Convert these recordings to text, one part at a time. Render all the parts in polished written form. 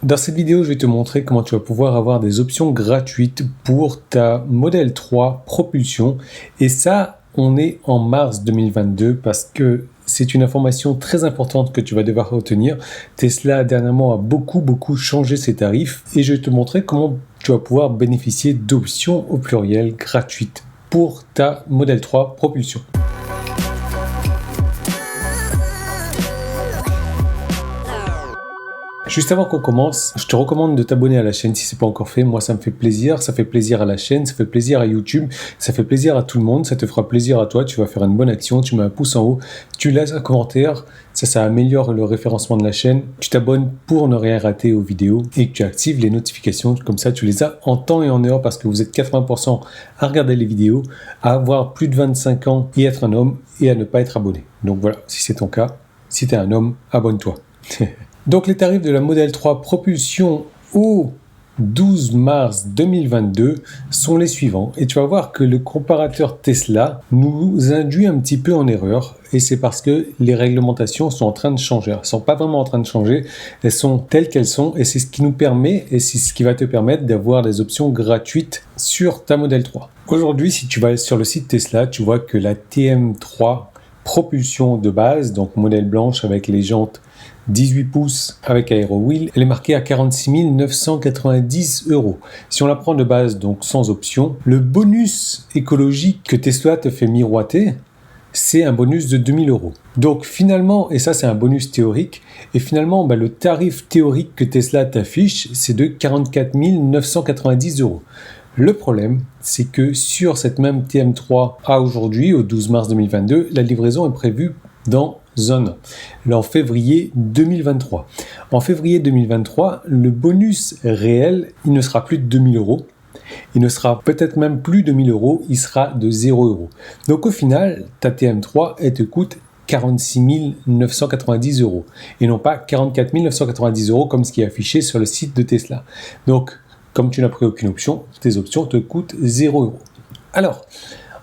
Dans cette vidéo, je vais te montrer comment tu vas pouvoir avoir des options gratuites pour ta Model 3 propulsion. Et ça, on est en mars 2022 parce que c'est une information très importante que tu vas devoir retenir. Tesla, dernièrement, a beaucoup changé ses tarifs et je vais te montrer comment tu vas pouvoir bénéficier d'options au pluriel gratuites pour ta Model 3 propulsion. Juste avant qu'on commence, je te recommande de t'abonner à la chaîne si ce n'est pas encore fait. Moi, ça me fait plaisir. Ça fait plaisir à la chaîne, ça fait plaisir à YouTube, ça fait plaisir à tout le monde. Ça te fera plaisir à toi. Tu vas faire une bonne action. Tu mets un pouce en haut, tu laisses un commentaire. Ça améliore le référencement de la chaîne. Tu t'abonnes pour ne rien rater aux vidéos et que tu actives les notifications. Comme ça, tu les as en temps et en heure parce que vous êtes 80% à regarder les vidéos, à avoir plus de 25 ans et être un homme et à ne pas être abonné. Donc voilà, si c'est ton cas, si tu es un homme, abonne-toi. Donc les tarifs de la Model 3 propulsion au 12 mars 2022 sont les suivants. Et tu vas voir que le comparateur Tesla nous induit un petit peu en erreur. Et c'est parce que les réglementations sont en train de changer. Elles ne sont pas vraiment en train de changer. Elles sont telles qu'elles sont. Et c'est ce qui nous permet, et c'est ce qui va te permettre d'avoir des options gratuites sur ta Model 3. Aujourd'hui, si tu vas sur le site Tesla, tu vois que la TM3 propulsion de base, donc modèle blanche avec les jantes 18 pouces avec aéro-wheel, elle est marquée à 46 990 €. Si on la prend de base, donc sans option, le bonus écologique que Tesla te fait miroiter, c'est un bonus de 2 000 €. Donc finalement, et ça c'est un bonus théorique, et finalement le tarif théorique que Tesla t'affiche, c'est de 44 990 €. Le problème, c'est que sur cette même TM3 à aujourd'hui, au 12 mars 2022, la livraison est prévue dans un an, en février 2023. En février 2023, le bonus réel, il ne sera plus de 2 000 €. Il ne sera peut-être même plus de 1 000 €, il sera de 0 €. Donc au final, ta TM3, elle te coûte 46 990 € et non pas 44 990 € comme ce qui est affiché sur le site de Tesla. Donc, comme tu n'as pris aucune option, tes options te coûtent 0 €. Alors,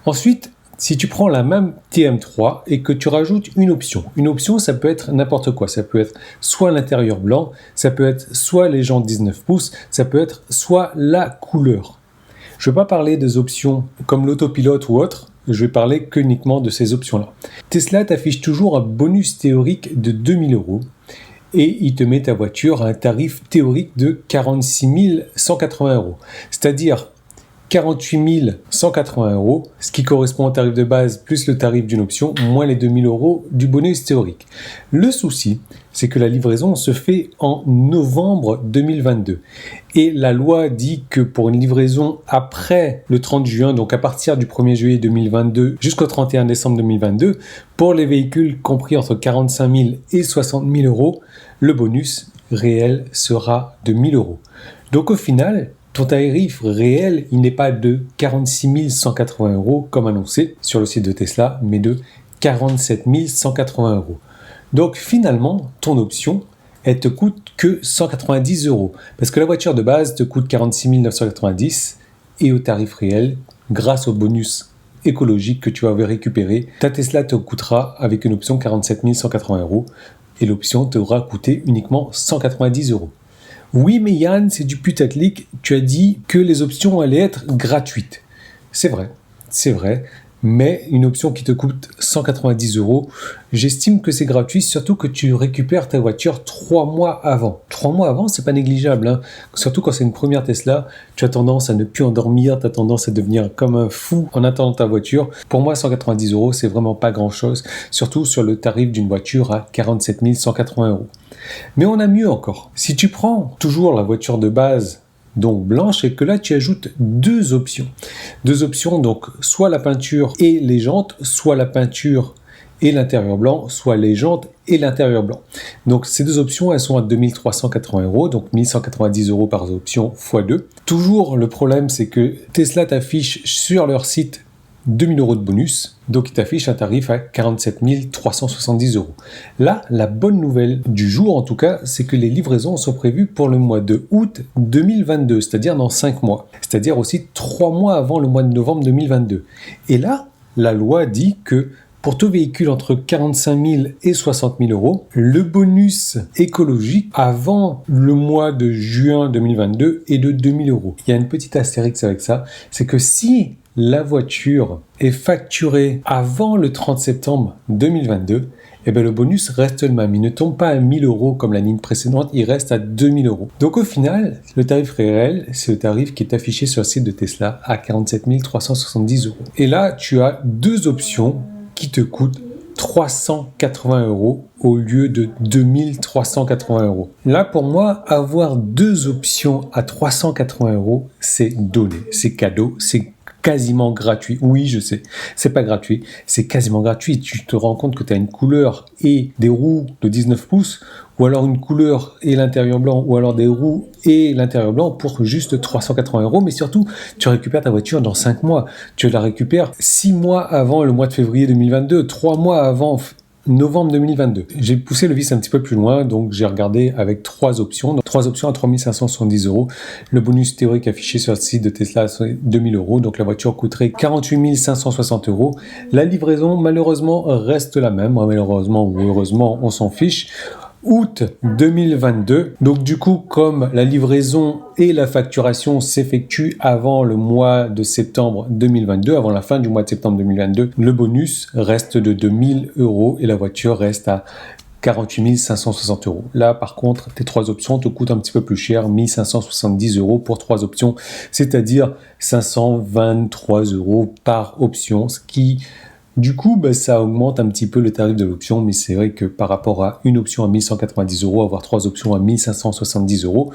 ensuite, si tu prends la même TM3 et que tu rajoutes une option, ça peut être n'importe quoi. Ça peut être soit l'intérieur blanc, ça peut être soit les jantes 19 pouces, ça peut être soit la couleur. Je ne vais pas parler des options comme l'autopilote ou autre, je vais parler qu'uniquement de ces options-là. Tesla t'affiche toujours un bonus théorique de 2 000 € et il te met ta voiture à un tarif théorique de 46 180 €. C'est-à-dire 48 180 €, ce qui correspond au tarif de base plus le tarif d'une option, moins les 2 000 € du bonus théorique. Le souci, c'est que la livraison se fait en novembre 2022. Et la loi dit que pour une livraison après le 30 juin, donc à partir du 1er juillet 2022 jusqu'au 31 décembre 2022, pour les véhicules compris entre 45 000 et 60 000 €, le bonus réel sera de 1 000 €. Donc au final, ton tarif réel, il n'est pas de 46 180 € comme annoncé sur le site de Tesla, mais de 47 180 €. Donc finalement, ton option, elle te coûte que 190 € parce que la voiture de base te coûte 46 990 € et au tarif réel, grâce au bonus écologique que tu avais récupéré, ta Tesla te coûtera avec une option 47 180 € et l'option t'aura coûté uniquement 190 €. Oui, mais Yann, c'est du putaclic. Tu as dit que les options allaient être gratuites. C'est vrai. Mais une option qui te coûte 190 €, j'estime que c'est gratuit, surtout que tu récupères ta voiture 3 mois avant. 3 mois avant, c'est pas négligeable, hein. Surtout quand c'est une première Tesla, tu as tendance à ne plus endormir, tu as tendance à devenir comme un fou en attendant ta voiture. Pour moi, 190 €, c'est vraiment pas grand-chose, surtout sur le tarif d'une voiture à 47 180 €. Mais on a mieux encore. Si tu prends toujours la voiture de base, donc blanche, et que là tu ajoutes deux options, donc soit la peinture et les jantes, soit la peinture et l'intérieur blanc, soit les jantes et l'intérieur blanc. Donc ces deux options, elles sont à 2 380 €, donc 1 190 € par option x 2. Toujours le problème, c'est que Tesla t'affiche sur leur site 2 000 € de bonus, donc il t'affiche un tarif à 47 370 €. Là, la bonne nouvelle du jour en tout cas, c'est que les livraisons sont prévues pour le mois de août 2022, c'est-à-dire dans 5 mois, c'est-à-dire aussi 3 mois avant le mois de novembre 2022. Et là, la loi dit que pour tout véhicule entre 45 000 et 60 000 euros, le bonus écologique avant le mois de juin 2022 est de 2 000 euros. Il y a une petite astérix avec ça, c'est que si la voiture est facturée avant le 30 septembre 2022, eh bien le bonus reste le même. Il ne tombe pas à 1 000 euros comme la ligne précédente, il reste à 2 000 euros. Donc au final, le tarif réel, c'est le tarif qui est affiché sur le site de Tesla à 47 370 euros. Et là, tu as deux options qui te coûtent 380 euros au lieu de 2380 euros. Là, pour moi, avoir deux options à 380 euros, c'est donné, c'est cadeau, c'est quasiment gratuit. Oui, je sais, c'est pas gratuit, c'est quasiment gratuit. Tu te rends compte que tu as une couleur et des roues de 19 pouces, ou alors une couleur et l'intérieur blanc, ou alors des roues et l'intérieur blanc pour juste 380 euros. Mais surtout, tu récupères ta voiture dans 5 mois. Tu la récupères 6 mois avant le mois de février 2022, 3 mois avant novembre 2022. J'ai poussé le vice un petit peu plus loin, donc j'ai regardé avec trois options. Donc, trois options à 3570 euros. Le bonus théorique affiché sur le site de Tesla, c'est 2000 euros. Donc la voiture coûterait 48 560 euros. La livraison, malheureusement, reste la même. Malheureusement ou heureusement, on s'en fiche. Août 2022. Donc du coup, comme la livraison et la facturation s'effectuent avant le mois de septembre 2022, avant la fin du mois de septembre 2022, le bonus reste de 2000 euros et la voiture reste à 48 560 euros. Là, par contre, tes trois options te coûtent un petit peu plus cher, 1570 euros pour trois options, c'est-à-dire 523 euros par option, ce qui... Du coup, ça augmente un petit peu le tarif de l'option, mais c'est vrai que par rapport à une option à 1190 euros, avoir trois options à 1570 euros,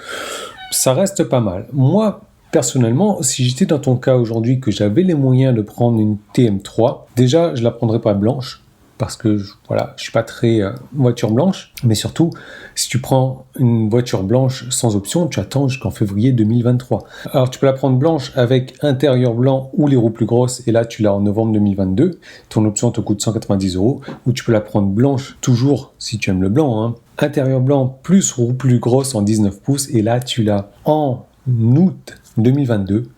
ça reste pas mal. Moi, personnellement, si j'étais dans ton cas aujourd'hui, que j'avais les moyens de prendre une TM3, déjà, je la prendrais pas blanche, parce que voilà, je suis pas très voiture blanche, mais surtout, si tu prends une voiture blanche sans option, tu attends jusqu'en février 2023. Alors tu peux la prendre blanche avec intérieur blanc ou les roues plus grosses, et là tu l'as en novembre 2022, ton option te coûte 190 euros, ou tu peux la prendre blanche, toujours si tu aimes le blanc, hein, intérieur blanc plus roues plus grosses en 19 pouces, et là tu l'as en août 2022,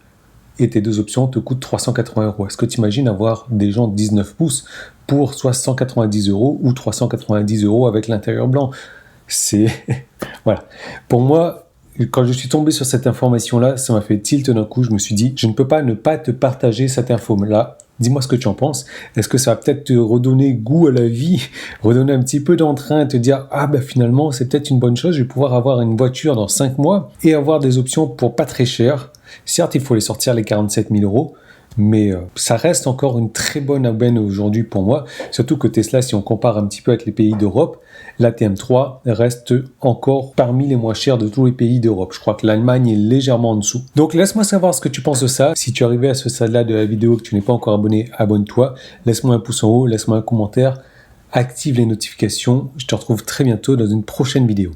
et tes deux options te coûtent 380 euros. Est-ce que tu imagines avoir des gens de 19 pouces pour soit 190 euros ou 390 euros avec l'intérieur blanc? C'est... voilà. Pour moi, quand je suis tombé sur cette information-là, ça m'a fait tilt d'un coup. Je me suis dit, je ne peux pas ne pas te partager cette info-là. Dis-moi ce que tu en penses. Est-ce que ça va peut-être te redonner goût à la vie, redonner un petit peu d'entrain, te dire « Ah finalement, c'est peut-être une bonne chose, je vais pouvoir avoir une voiture dans 5 mois et avoir des options pour pas très cher. » Certes, il faut les sortir les 47 000 euros, mais ça reste encore une très bonne aubaine aujourd'hui pour moi. Surtout que Tesla, si on compare un petit peu avec les pays d'Europe, la TM3 reste encore parmi les moins chers de tous les pays d'Europe. Je crois que l'Allemagne est légèrement en dessous. Donc laisse-moi savoir ce que tu penses de ça. Si tu es arrivé à ce stade-là de la vidéo et que tu n'es pas encore abonné, abonne-toi. Laisse-moi un pouce en haut, laisse-moi un commentaire, active les notifications. Je te retrouve très bientôt dans une prochaine vidéo.